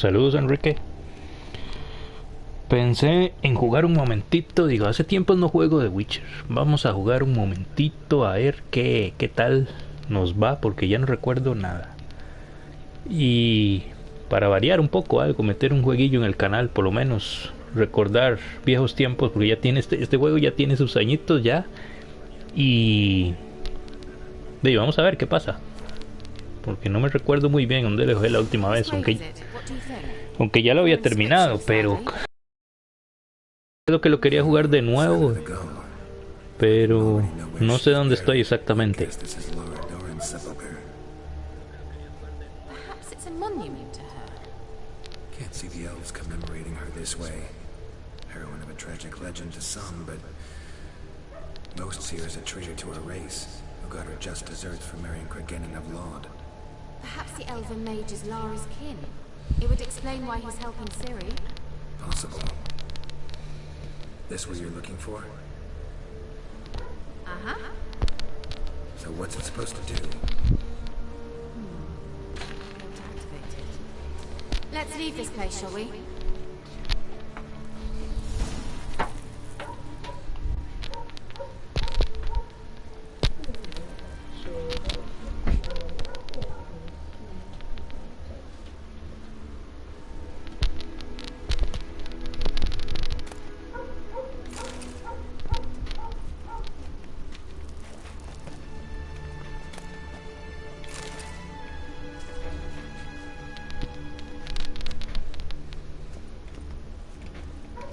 Saludos, Enrique. Pensé en jugar un momentito, digo, hace tiempo no juego de Witcher. Vamos a jugar un momentito a ver qué tal nos va, porque ya no recuerdo nada. Y para variar un poco algo, meter un jueguillo en el canal, por lo menos recordar viejos tiempos, porque ya tiene este juego ya tiene sus añitos ya. Y vamos a ver qué pasa, porque no me recuerdo muy bien dónde lo dejé la última vez, aunque ya lo había terminado, pero creo que lo quería jugar de nuevo, pero no sé dónde estoy exactamente. Perhaps it's a monument to her. Can't see the elves commemorating her this way. Heroine of a tragic legend to some, but most see her as a traitor to her race, who got her just deserts for marrying Cregennan of Laud. Perhaps the elven mage is Lara's kin. It would explain why he's helping Ciri. Possible. This what you're looking for? Uh-huh. So what's it supposed to do? Not activated. Let's leave this place, shall we?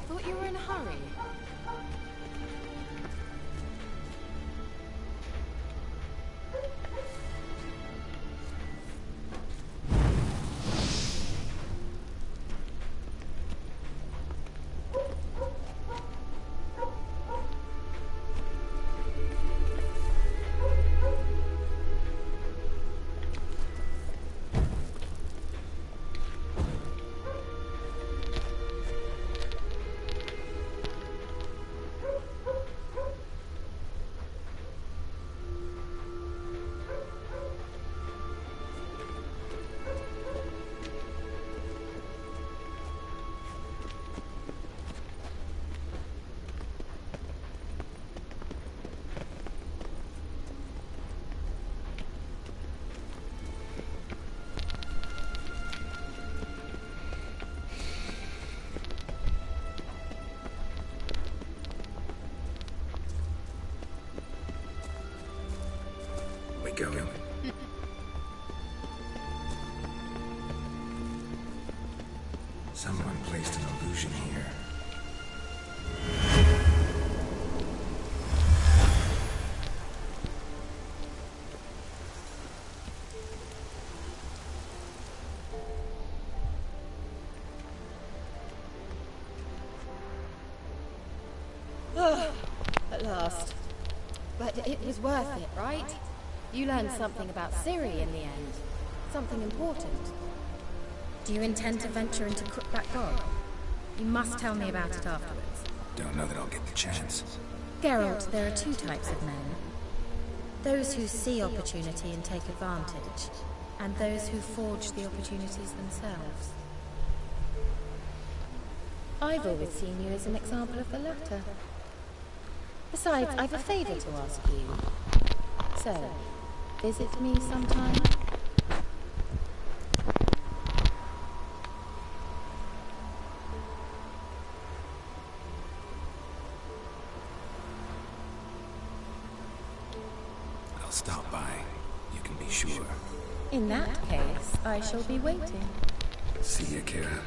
Thought you were in a hurry. We going? Someone placed an illusion here. At last. But it was worth it, right? You learned something about Ciri in the end. Something important. Do you intend to venture into Crookback Bog? You must tell me about it afterwards. Don't know that I'll get the chance. Geralt, there are two types of men. Those who see opportunity and take advantage, and those who forge the opportunities themselves. I've always seen you as an example of the latter. Besides, I've a favor to ask you. So, visit me sometime? I'll stop by. You can be sure. In that case, I shall be waiting. See ya, Kira.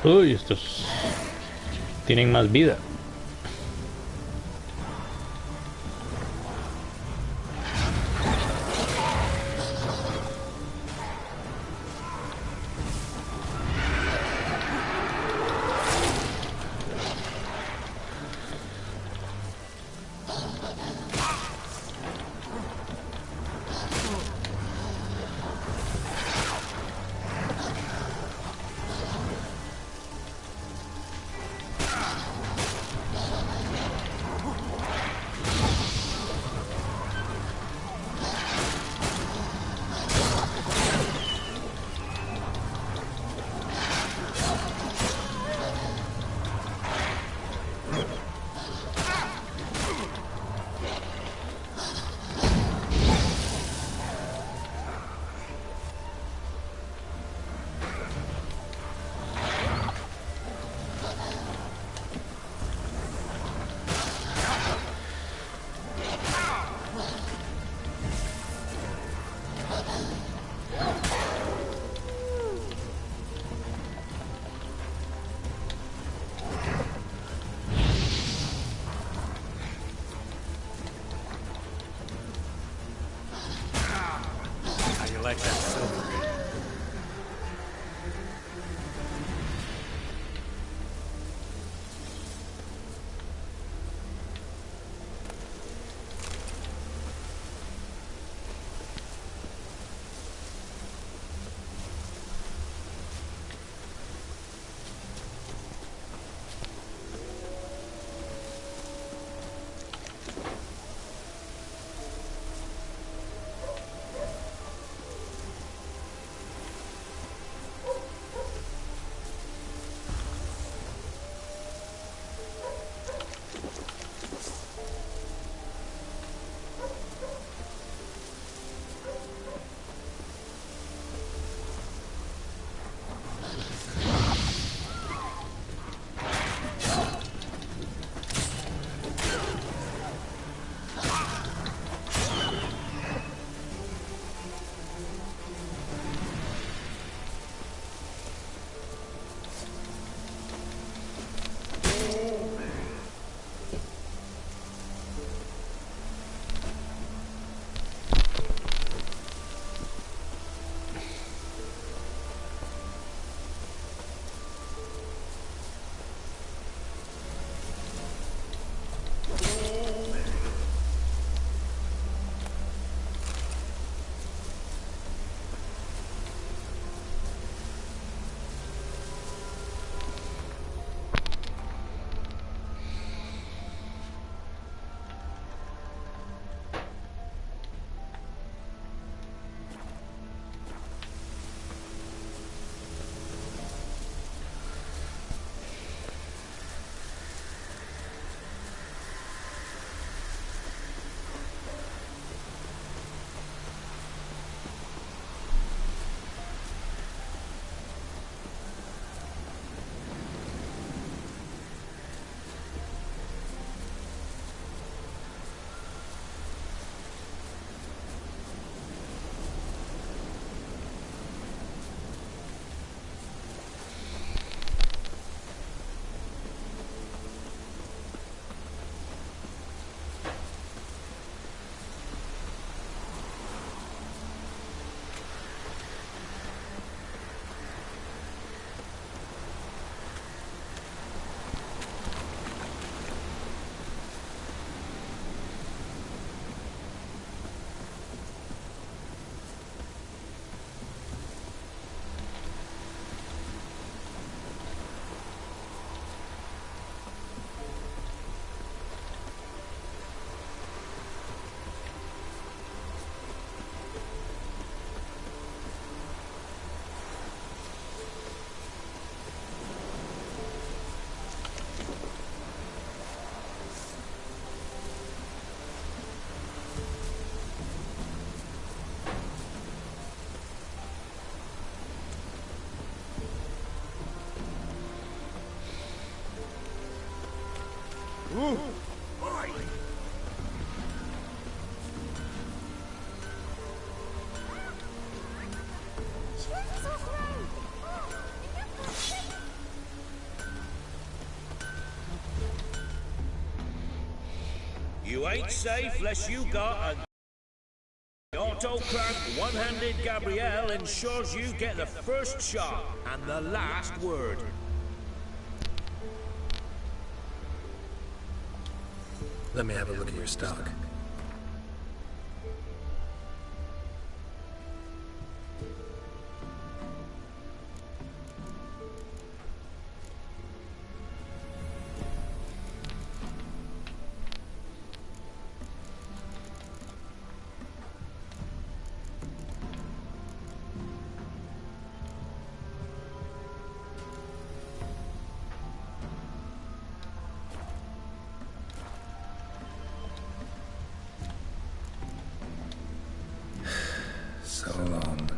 Uy, estos tienen más vida. How you like that silver? You ain't safe unless you got a auto-crank one-handed Gabrielle ensures you get the first shot and the last word. Let me have a look at your stock. So long.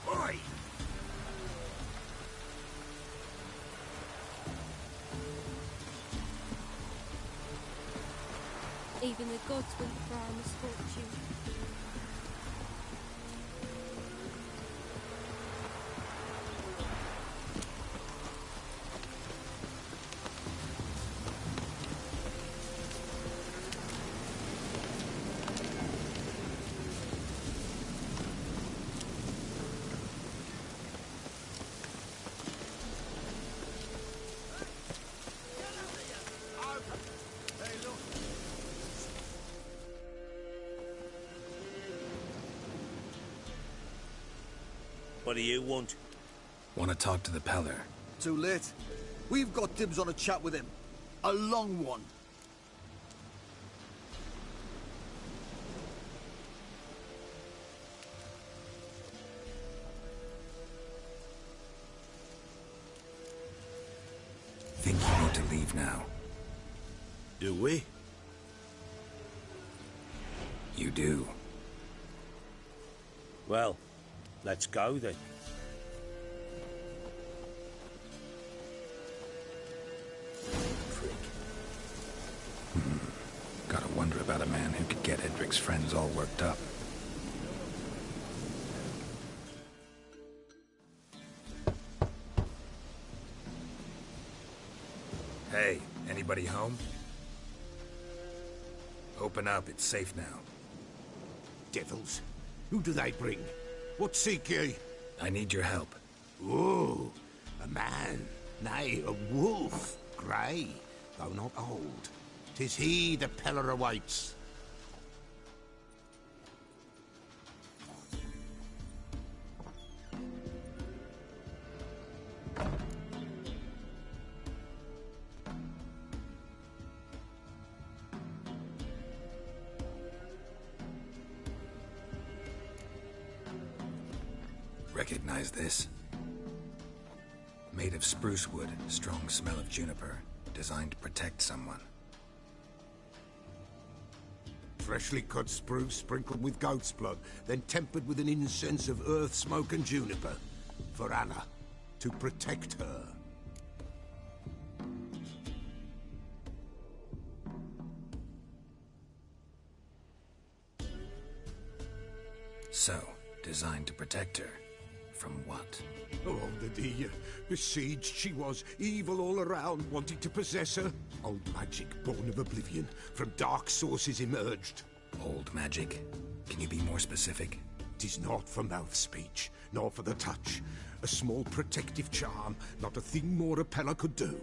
Oi! Even the gods wouldn't bear misfortune. What do you want? Want to talk to the Peller? Too late. We've got dibs on a chat with him. A long one. Think you need to leave now. Do we? You do. Well, let's go then. Gotta wonder about a man who could get Edric's friends all worked up. Hey, anybody home? Open up, it's safe now. Devils. Who do they bring? What seek ye? I need your help. Ooh, a man. Nay, a wolf. Grey, though not old. 'Tis he the Peller awaits. Recognize this? Made of spruce wood, strong smell of juniper, designed to protect someone. Freshly cut spruce sprinkled with goat's blood, then tempered with an incense of earth, smoke and juniper. For Anna, to protect her. So, designed to protect her. From what? Oh, the besieged she was, evil all around, wanting to possess her. Old magic born of oblivion, from dark sources emerged. Old magic? Can you be more specific? 'Tis not for mouth speech, nor for the touch. A small protective charm, not a thing more a Peller could do.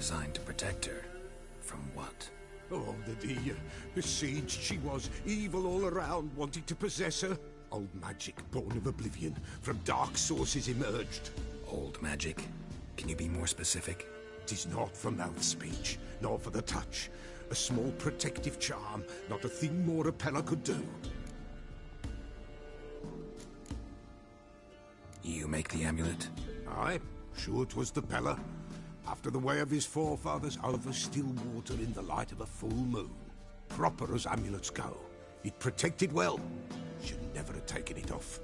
designed to protect her. From what? Oh, the besieged she was, evil all around, wanting to possess her. Old magic, born of oblivion, from dark sources emerged. Old magic? Can you be more specific? 'Tis not for mouth speech, nor for the touch. A small protective charm, not a thing more Repella could do. You make the amulet? Aye, sure 'twas the Pella. After the way of his forefathers, over still water in the light of a full moon. Proper as amulets go. It protected well. Should never have taken it off.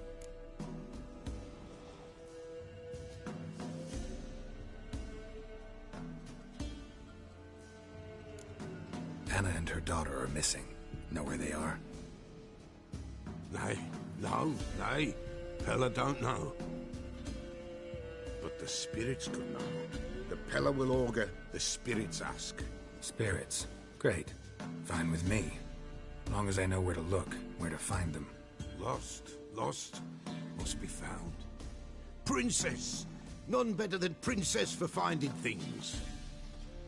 Anna and her daughter are missing. Know where they are? Nay. Pella don't know. But the spirits could know. The Pella will augur, the spirits ask. Spirits. Great. Fine with me. Long as I know where to look, where to find them. Lost. Must be found. Princess! None better than Princess for finding things.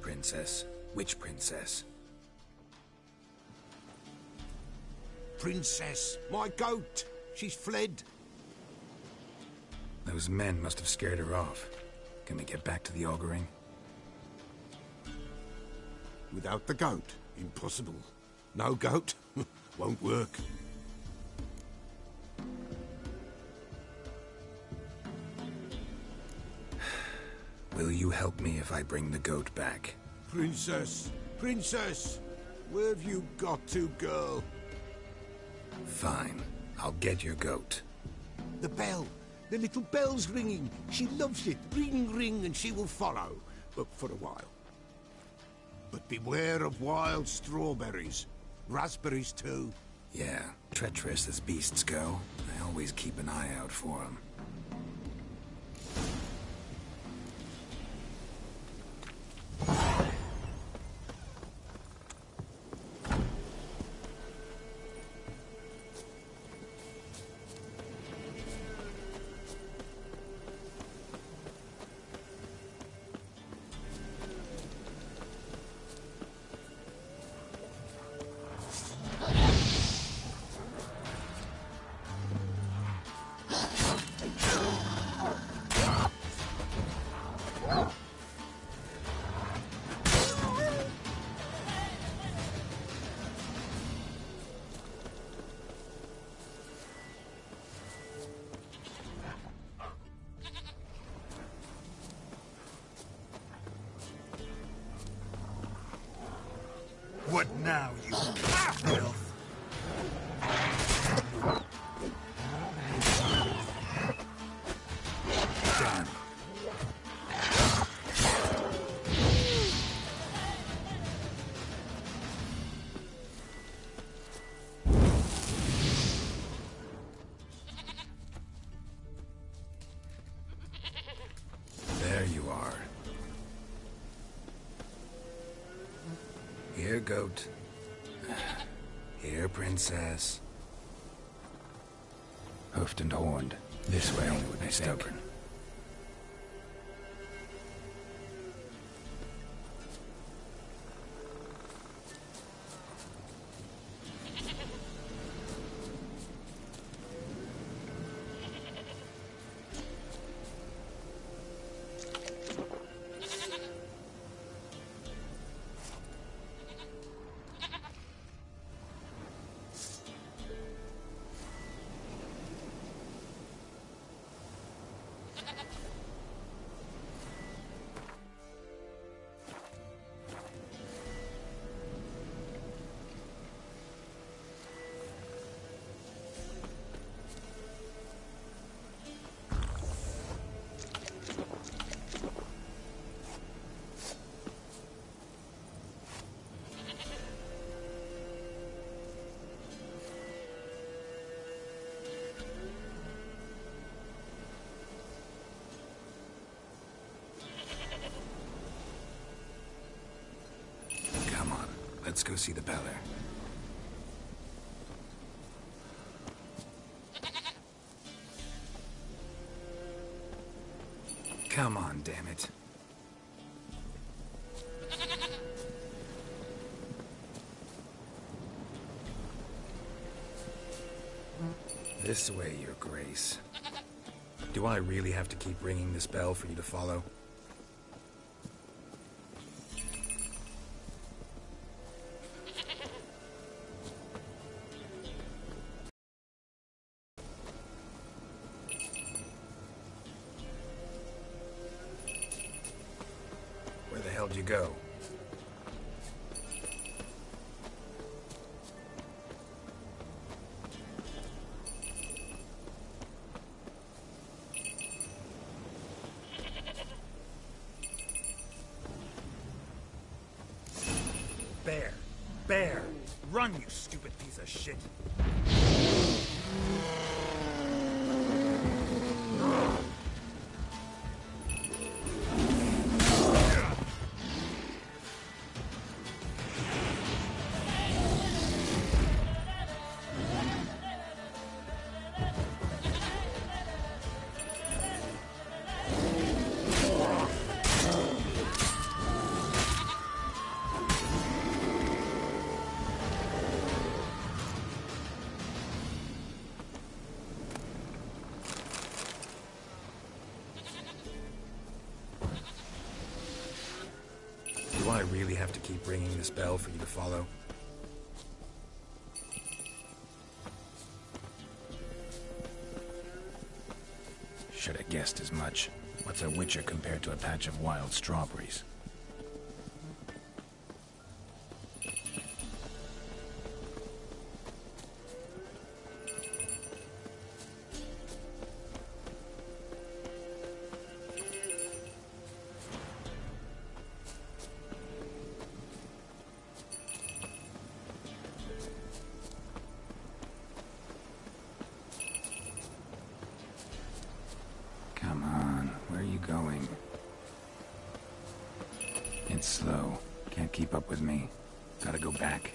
Princess? Which princess? Princess, my goat! She's fled. Those men must have scared her off. Can we get back to the auguring? Without the goat, impossible. No goat, won't work. Will you help me if I bring the goat back? Princess! Where have you got to, girl? Fine. I'll get your goat. The bell! The little bell's ringing. She loves it. Ring, ring, and she will follow. But for a while. But beware of wild strawberries. Raspberries, too. Yeah, treacherous as beasts go. I always keep an eye out for them. What now, you filth? Damn. There you are. Here, goat. Here, princess. Hoofed and horned. This way only would be stubborn. Let's go see the Beller. Come on, damn it. This way, Your Grace. Do I really have to keep ringing this bell for you to follow? Where the hell did you go? Bear! Run, you stupid piece of shit! Do I really have to keep ringing this bell for you to follow? Should have guessed as much. What's a witcher compared to a patch of wild strawberries? Come on, where are you going? It's slow. Can't keep up with me. Gotta go back.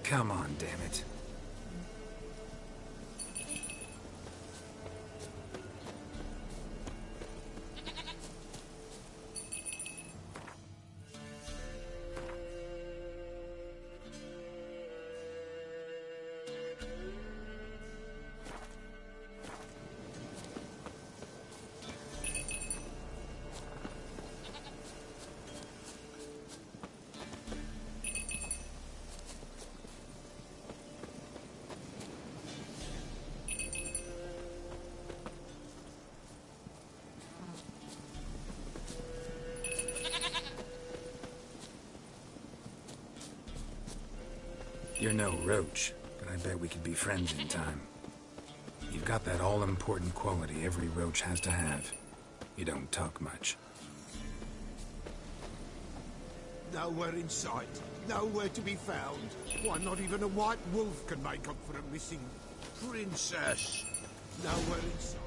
Come on, damn it. You're no roach, but I bet we could be friends in time. You've got that all-important quality every roach has to have. You don't talk much. Nowhere in sight. Nowhere to be found. Why, not even a white wolf can make up for a missing princess. Nowhere in sight.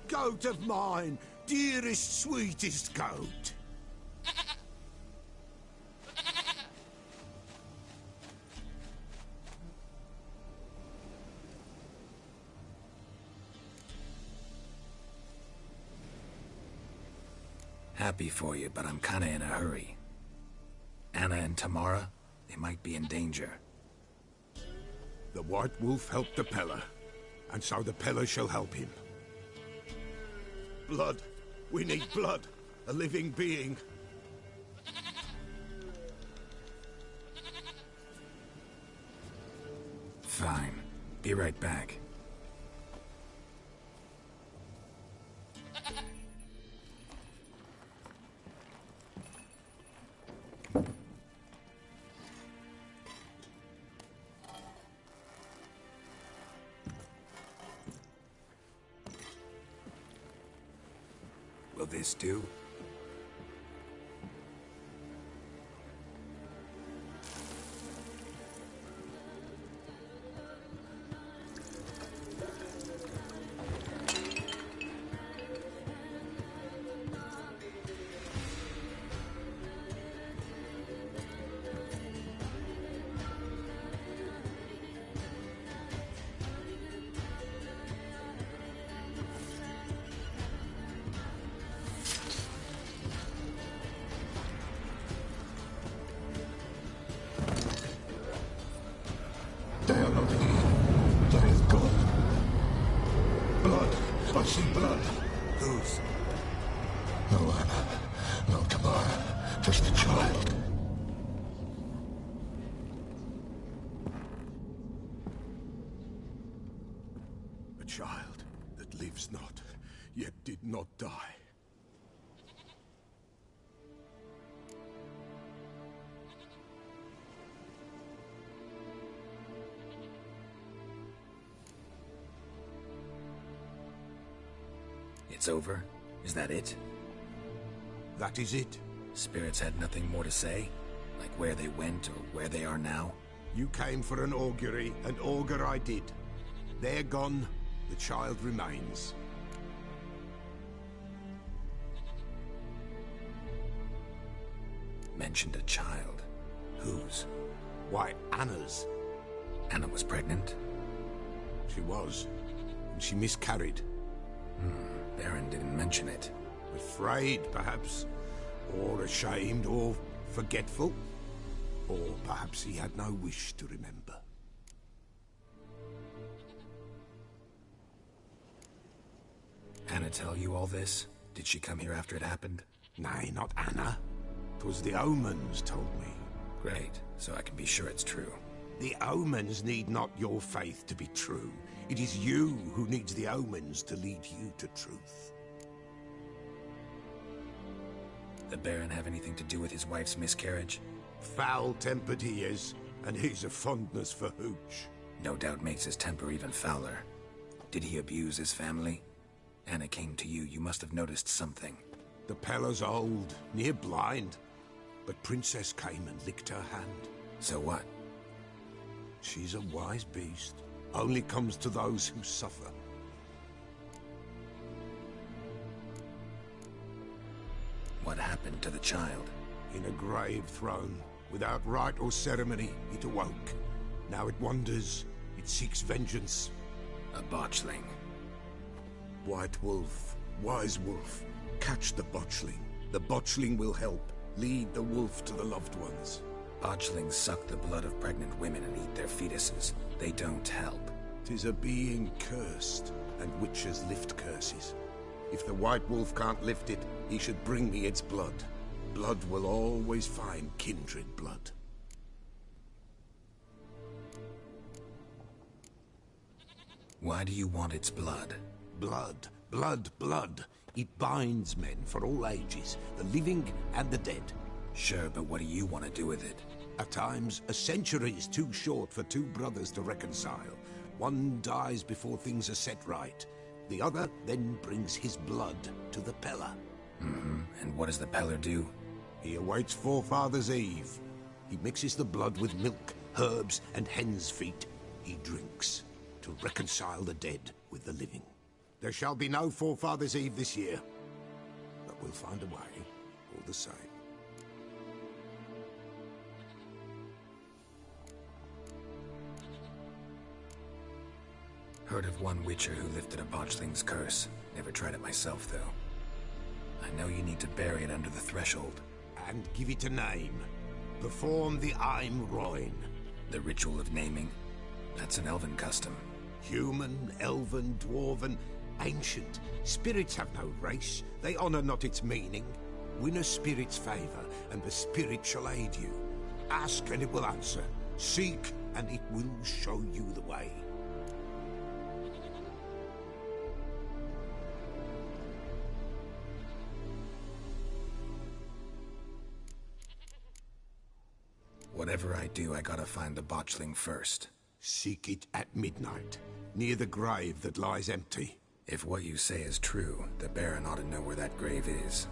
Goat of mine, dearest, sweetest goat. Happy for you, but I'm kinda in a hurry. Anna and Tamara, they might be in danger. The white wolf helped the Peller, and so the Peller shall help him. Blood. We need blood. A living being. Fine. Be right back. Will this do? No Anna, no Tamara, just a child. A child that lives not, yet did not die. It's over? Is that it? That is it. Spirits had nothing more to say? Like where they went or where they are now? You came for an augury, and augur I did. They're gone, the child remains. Mentioned a child. Whose? Why, Anna's. Anna was pregnant? She was, and she miscarried. Baron didn't mention it. Afraid, perhaps, or ashamed, or forgetful. Or perhaps he had no wish to remember. Anna tell you all this? Did she come here after it happened? Nay, not Anna. 'Twas the omens told me. Great, so I can be sure it's true. The omens need not your faith to be true. It is you who needs the omens to lead you to truth. The Baron have anything to do with his wife's miscarriage? Foul-tempered he is, and he's a fondness for hooch. No doubt makes his temper even fouler. Did he abuse his family? Anna came to you, you must have noticed something. The Pella's old, near blind, but Princess came and licked her hand. So what? She's a wise beast. Only comes to those who suffer. What happened to the child? In a grave thrown, without rite or ceremony, it awoke. Now it wanders, it seeks vengeance. A botchling. White wolf, wise wolf, catch the botchling. The botchling will help, lead the wolf to the loved ones. Botchlings suck the blood of pregnant women and eat their fetuses. They don't help. 'Tis a being cursed, and witches lift curses. If the white wolf can't lift it, he should bring me its blood. Blood will always find kindred blood. Why do you want its blood? Blood, blood, blood. It binds men for all ages, the living and the dead. Sure, but what do you want to do with it? At times, a century is too short for two brothers to reconcile. One dies before things are set right. The other then brings his blood to the Pella. And what does the Peller do? He awaits Forefather's Eve. He mixes the blood with milk, herbs, and hen's feet. He drinks to reconcile the dead with the living. There shall be no Forefather's Eve this year, but we'll find a way, all the same. Heard of one witcher who lifted a botchling's curse. Never tried it myself, though. I know you need to bury it under the threshold. And give it a name. Perform the Aim Roin. The ritual of naming? That's an elven custom. Human, elven, dwarven, ancient. Spirits have no race. They honor not its meaning. Win a spirit's favor, and the spirit shall aid you. Ask, and it will answer. Seek, and it will show you the way. Whatever I do, I gotta find the botchling first. Seek it at midnight, near the grave that lies empty. If what you say is true, the Baron ought to know where that grave is.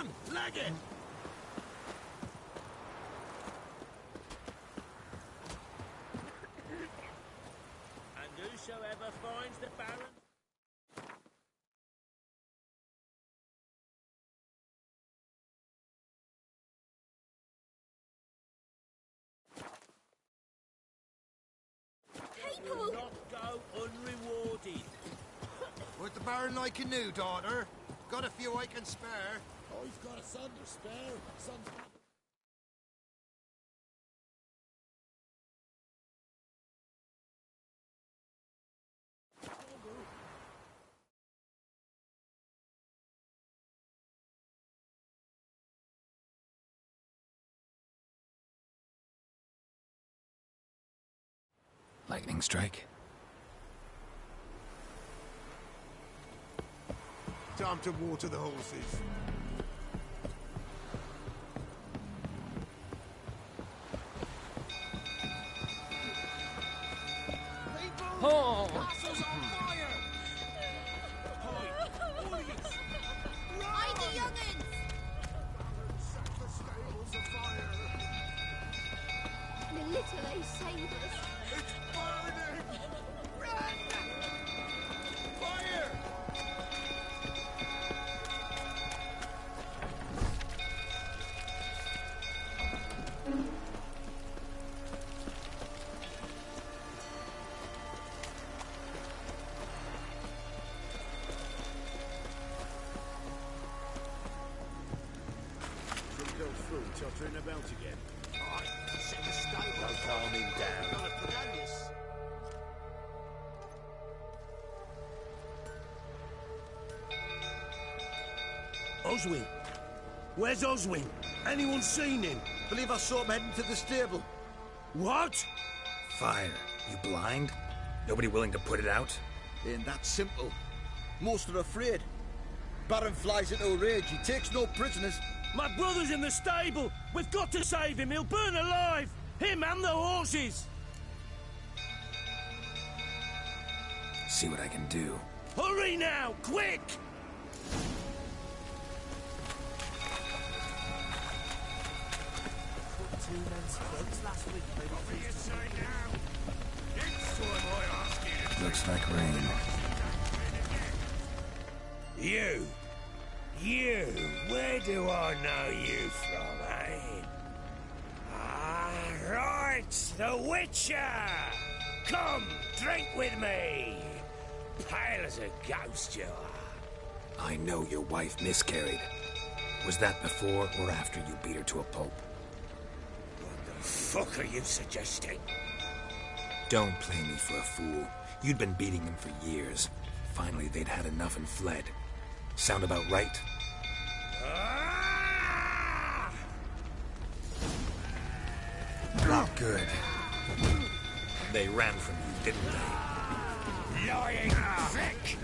on! Leg it! And whosoever finds the Baron... will not go unrewarded. What the Baron like a new daughter? Got a few I can spare. Oh, he's got a son to spare. Son's... Lightning strike. Time to water the horses. Oh! Castle's on fire! Hi, audience! Hide the young'uns! Set the stables afire. The little ace saved us. It's burning! Run! Fire! Go through, tottering about again. Alright, set the stables. Calm him down. Gotta put on this. Oswin? Where's Oswin? Anyone seen him? Believe I saw him heading to the stable. What? Fire. You blind? Nobody willing to put it out? Ain't that simple. Most are afraid. Baron flies into a rage. He takes no prisoners. My brother's in the stable! We've got to save him! He'll burn alive! Him and the horses! See what I can do. Hurry now! Quick! Looks like rain. You, where do I know you from, eh? Ah, right, the Witcher! Come, drink with me! Pale as a ghost you are. I know your wife miscarried. Was that before or after you beat her to a pulp? What the fuck are you suggesting? Don't play me for a fool. You'd been beating them for years. Finally, they'd had enough and fled. Sound about right? Ah! Not good. They ran from you, didn't they? Lying prick!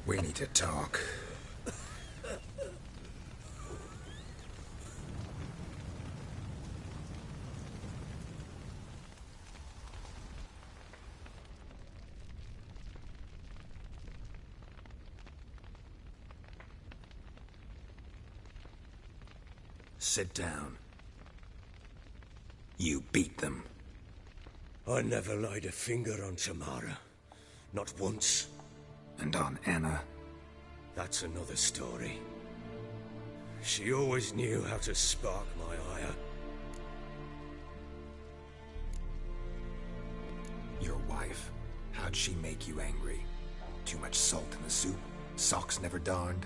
We need to talk. Sit down. You beat them. I never laid a finger on Tamara. Not once. And on Anna. That's another story. She always knew how to spark my ire. Your wife. How'd she make you angry? Too much salt in the soup? Socks never darned?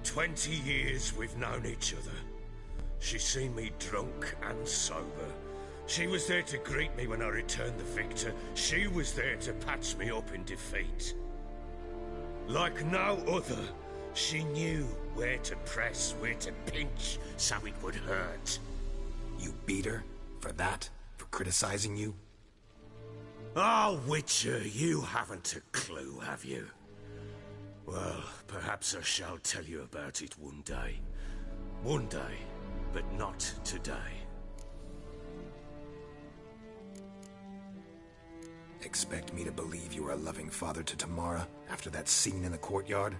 20 years we've known each other. She's seen me drunk and sober. She was there to greet me when I returned the victor. She was there to patch me up in defeat. Like no other, she knew where to press, where to pinch, so it would hurt. You beat her? For that? For criticizing you? Oh, Witcher, you haven't a clue, have you? Well, perhaps I shall tell you about it one day. One day, but not today. Expect me to believe you are a loving father to Tamara after that scene in the courtyard?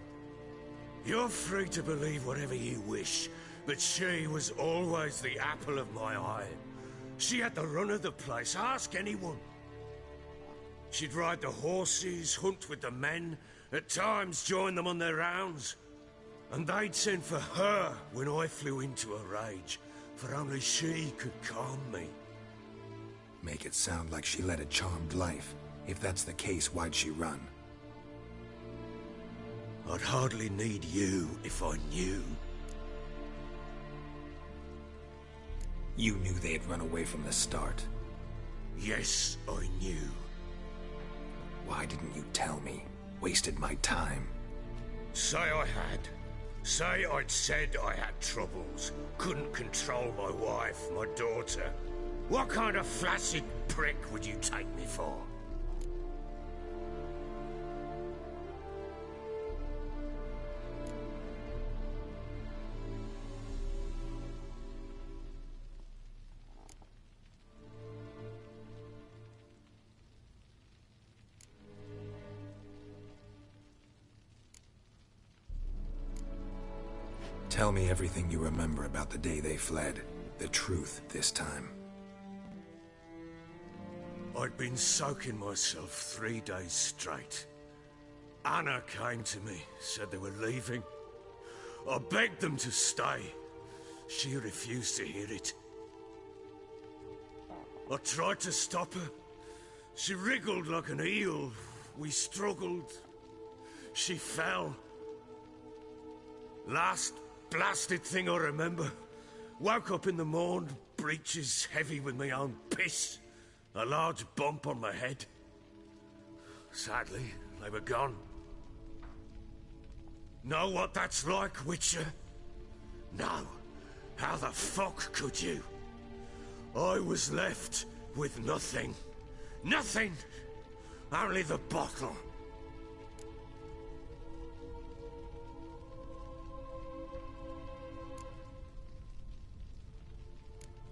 You're free to believe whatever you wish, but she was always the apple of my eye. She had the run of the place, ask anyone. She'd ride the horses, hunt with the men, at times join them on their rounds. And they'd send for her when I flew into a rage, for only she could calm me. Make it sound like she led a charmed life. If that's the case, why'd she run? I'd hardly need you if I knew. You knew they'd run away from the start. Yes, I knew. Why didn't you tell me? Wasted my time. Say I had. Say I'd said I had troubles. Couldn't control my wife, my daughter. What kind of flaccid prick would you take me for? Tell me everything you remember about the day they fled. The truth this time. I'd been soaking myself 3 days straight. Anna came to me, said they were leaving. I begged them to stay. She refused to hear it. I tried to stop her. She wriggled like an eel. We struggled. She fell. Last blasted thing I remember. Woke up in the morn, breeches heavy with my own piss. A large bump on my head. Sadly, they were gone. Know what that's like, Witcher? No. How the fuck could you? I was left with nothing. Nothing! Only the bottle.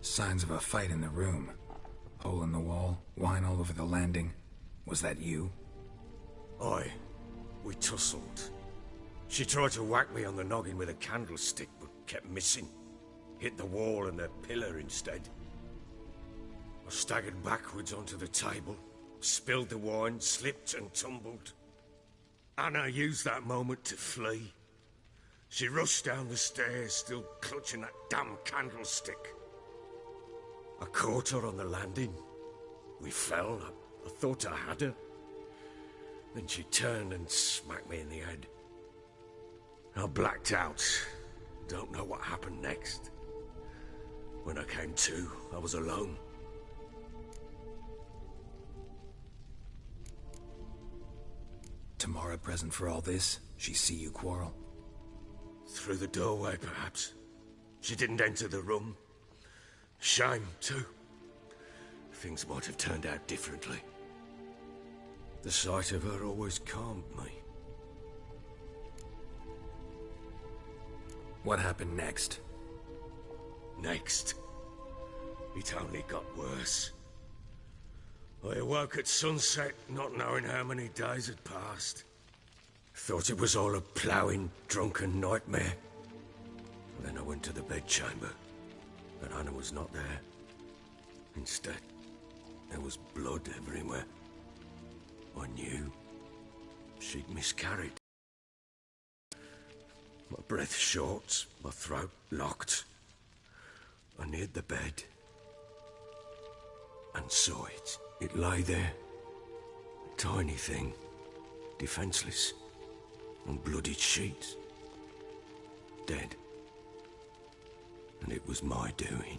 Signs of a fight in the room. Hole in the wall, wine all over the landing. Was that you? Aye. We tussled. She tried to whack me on the noggin with a candlestick, but kept missing. Hit the wall and the pillar instead. I staggered backwards onto the table, spilled the wine, slipped and tumbled. Anna used that moment to flee. She rushed down the stairs, still clutching that damn candlestick. I caught her on the landing. We fell. I thought I had her. Then she turned and smacked me in the head. I blacked out. Don't know what happened next. When I came to, I was alone. Tamara present for all this? She see you quarrel? Through the doorway, perhaps. She didn't enter the room. Shame, too. Things might have turned out differently. The sight of her always calmed me. What happened next? Next? It only got worse. I awoke at sunset, not knowing how many days had passed. Thought it was all a ploughing, drunken nightmare. Then I went to the bedchamber, but Anna was not there. Instead, there was blood everywhere. I knew she'd miscarried. My breath short, my throat locked. I neared the bed and saw it. It lay there, a tiny thing, defenseless, on bloodied sheets, dead. And it was my doing.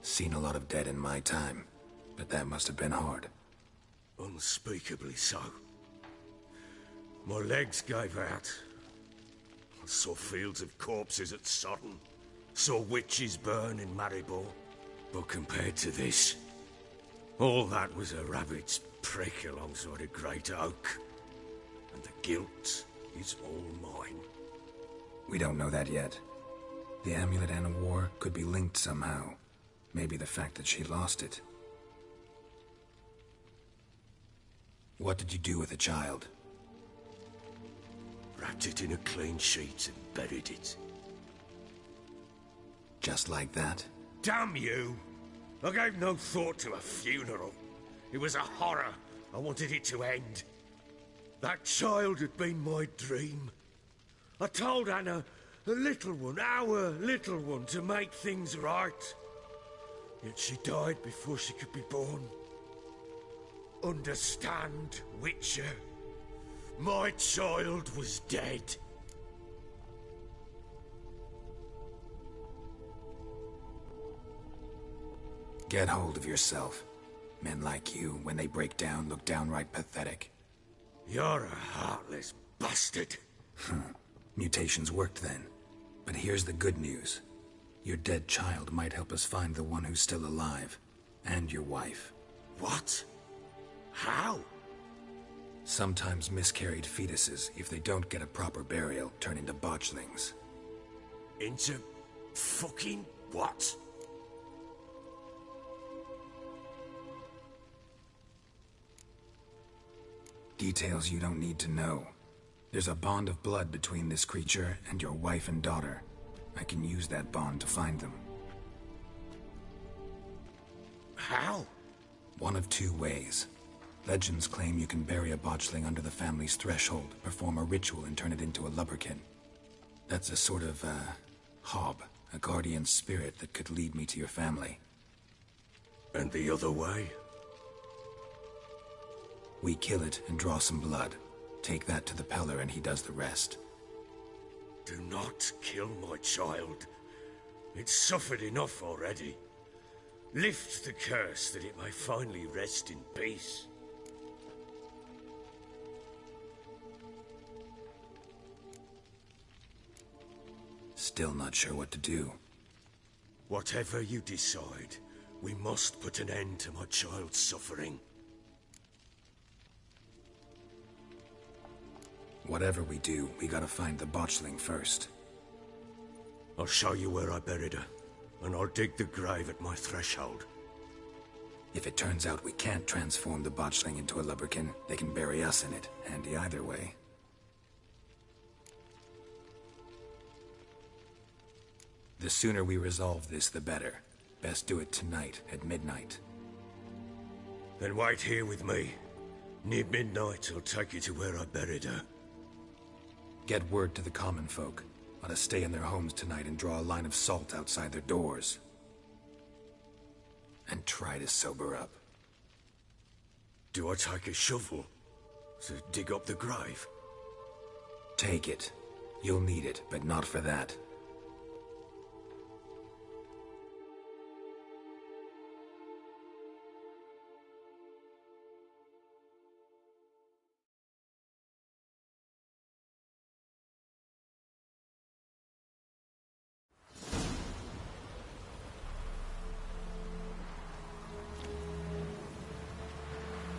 Seen a lot of dead in my time, but that must have been hard. Unspeakably so. My legs gave out. saw fields of corpses at Sodden. Saw witches burn in Maribor. But compared to this, all that was a rabbit's prick alongside a great oak. And the guilt is all mine. We don't know that yet. The amulet and a war could be linked somehow. Maybe the fact that she lost it. What did you do with the child? Wrapped it in a clean sheet and buried it. Just like that? Damn you! I gave no thought to a funeral. It was a horror. I wanted it to end. That child had been my dream. I told Anna, the little one, our little one, to make things right. Yet she died before she could be born. Understand, Witcher? My child was dead. Get hold of yourself. Men like you, when they break down, look downright pathetic. You're a heartless bastard. Mutations worked then. But here's the good news. Your dead child might help us find the one who's still alive. And your wife. What? How? Sometimes miscarried fetuses, if they don't get a proper burial, turn into botchlings. Into fucking what? Details you don't need to know. There's a bond of blood between this creature and your wife and daughter. I can use that bond to find them. How? One of two ways. Legends claim you can bury a botchling under the family's threshold, perform a ritual and turn it into a lubberkin. That's a sort of, hob, a guardian spirit that could lead me to your family. And the other way? We kill it and draw some blood. Take that to the Peller and he does the rest. Do not kill my child. It's suffered enough already. Lift the curse that it may finally rest in peace. Still not sure what to do. Whatever you decide, we must put an end to my child's suffering. Whatever we do, we gotta find the botchling first. I'll show you where I buried her, and I'll dig the grave at my threshold. If it turns out we can't transform the botchling into a lubberkin, they can bury us in it. Handy either way. The sooner we resolve this, the better. Best do it tonight, at midnight. Then wait here with me. Near midnight, I'll take you to where I buried her. Get word to the common folk. Let us stay in their homes tonight and draw a line of salt outside their doors. And try to sober up. Do I take a shovel to dig up the grave? Take it. You'll need it, but not for that.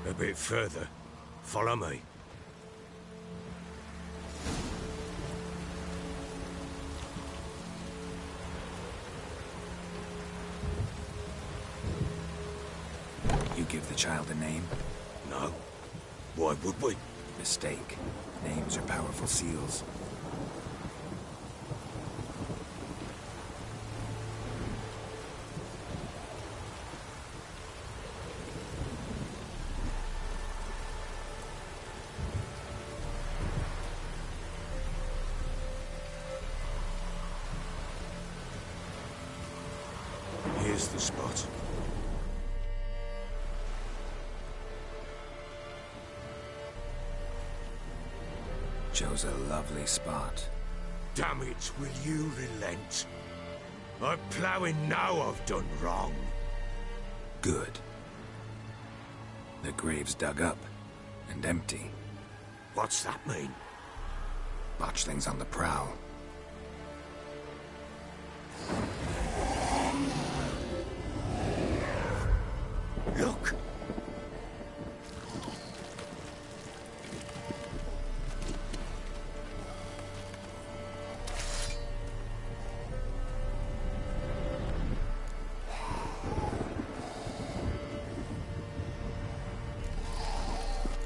A bit further. Follow me. You give the child a name? No. Why would we? Mistake. Names are powerful seals. Here's the spot. Chose a lovely spot. Damn it, will you relent? I'm ploughing now I've done wrong. Good. The grave's dug up and empty. What's that mean? Botchling's on the prowl. Look!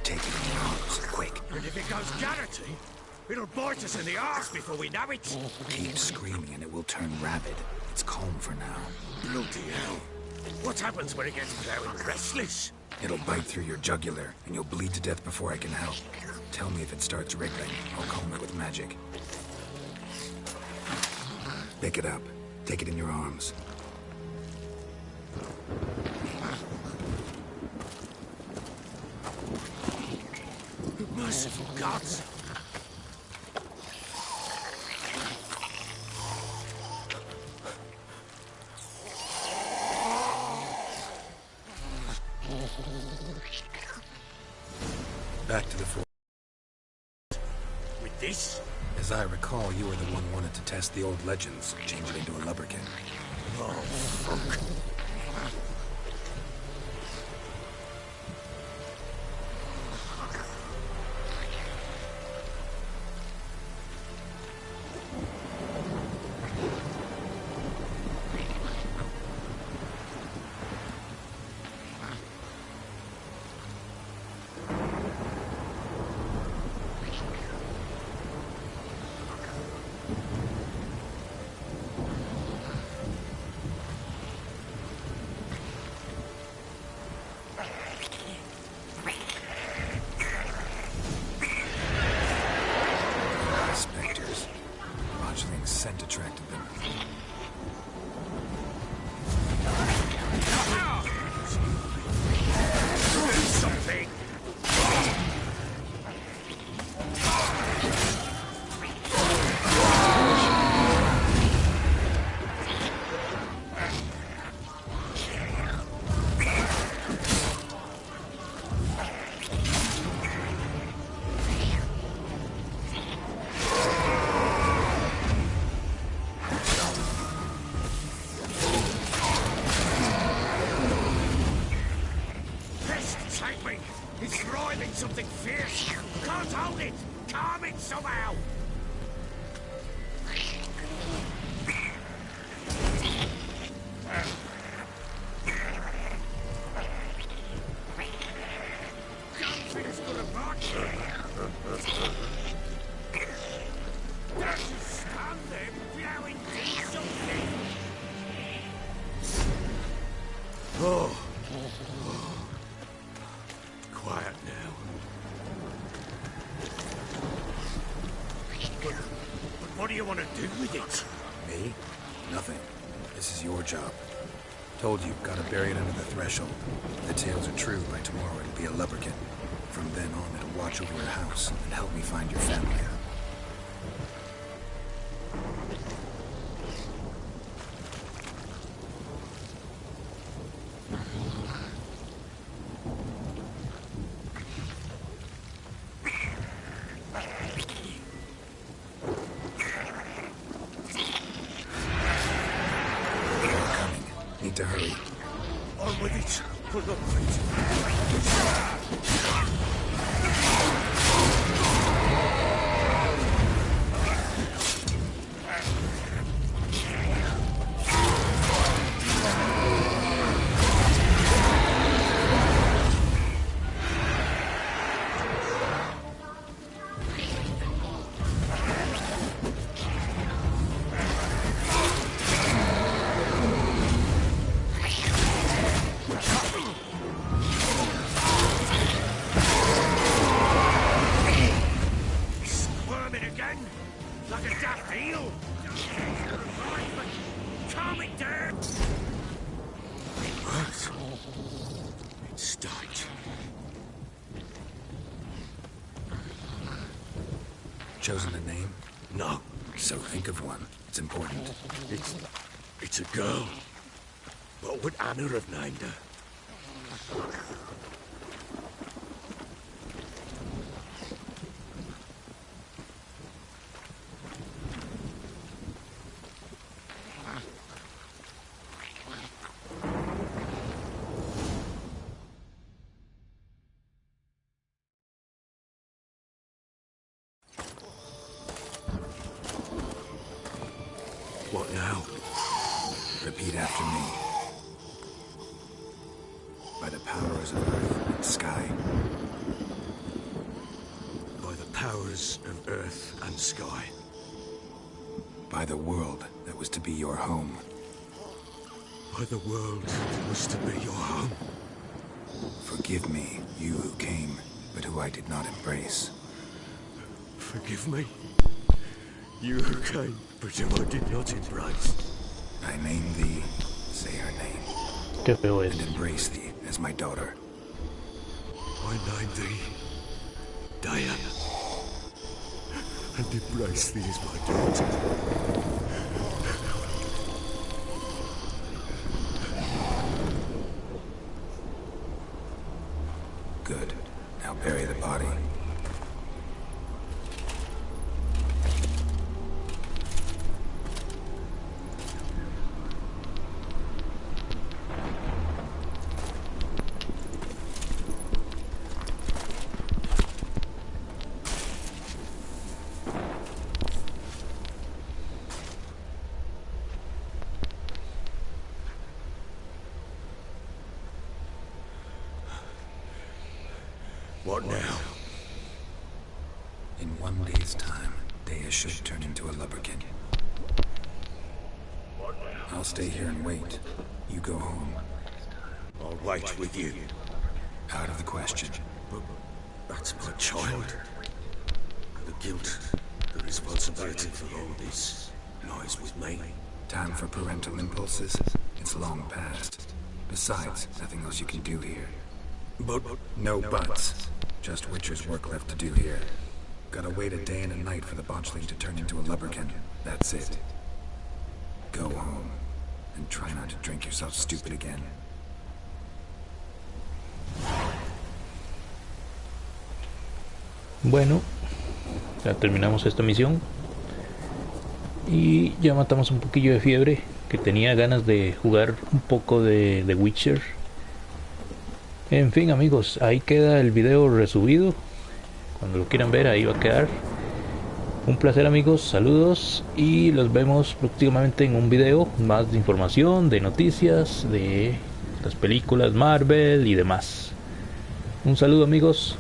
Take it in your arms, quick. And if it goes Garrity, it'll bite us in the arse before we know it. Keep screaming and it will turn rabid. It's calm for now. Bloody hell. What happens when it gets plowing restless? It'll bite through your jugular, and you'll bleed to death before I can help. Tell me if it starts wriggling. I'll calm it with magic. Pick it up. Take it in your arms. Merciful gods! Back to the fort. With this? As I recall, you were the one wanted to test the old legends, change it into a lubberkin. Oh, fuck. Spectres. Rogeling's scent attracted them. Do something! Pest, take me! It's writhing something fierce! Can't hold it! Calm it somehow! Don't think it's gonna bark! Don't just stand there blowing do something! Oh. Quiet now. But what do you want to do with it? Me? Nothing. This is your job. Told you, gotta bury it under the threshold. If the tales are true, by tomorrow it'll be a lubberkin. From then on, it'll watch over your house and help me find your family. Need to hurry. On with it. Pull up, mate. Squirming again? Like a daft eel? Calm it down! What? It's stopped. Chosen a name? No, So think of one. It's important. it's a girl. What would Anna have named her? Repeat after me. By the powers of earth and sky. By the powers of earth and sky. By the world that was to be your home. By the world that was to be your home. Forgive me, you who came, but who I did not embrace. Forgive me, you who came, but who I did not embrace. I name thee, say her name, Qué feo es. and embrace thee as my daughter. I name thee, Diana, and embrace thee as my daughter. Good. Now bury the body. What now? In 1 day's time, Dea should turn into a lubberkin. I'll stay here and wait. You go home. I'll wait with you. Out of the question. But that's my child. The guilt, the responsibility for all this lies with me. Time for parental impulses? It's long past. Besides, nothing else you can do here. But No buts. Just Witcher's work left to do here. Gotta wait a day and a night for the botchling to turn into a lubberkin. That's it. Go home. And try not to drink yourself stupid again. Bueno, ya terminamos esta misión. Y ya matamos un poquillo de fiebre. Que tenía ganas de jugar un poco de Witcher. En fin, amigos, ahí queda el video resubido. Cuando lo quieran ver, ahí va a quedar. Un placer, amigos, saludos y los vemos próximamente en un video más de información, de noticias, de las películas Marvel y demás. Un saludo, amigos.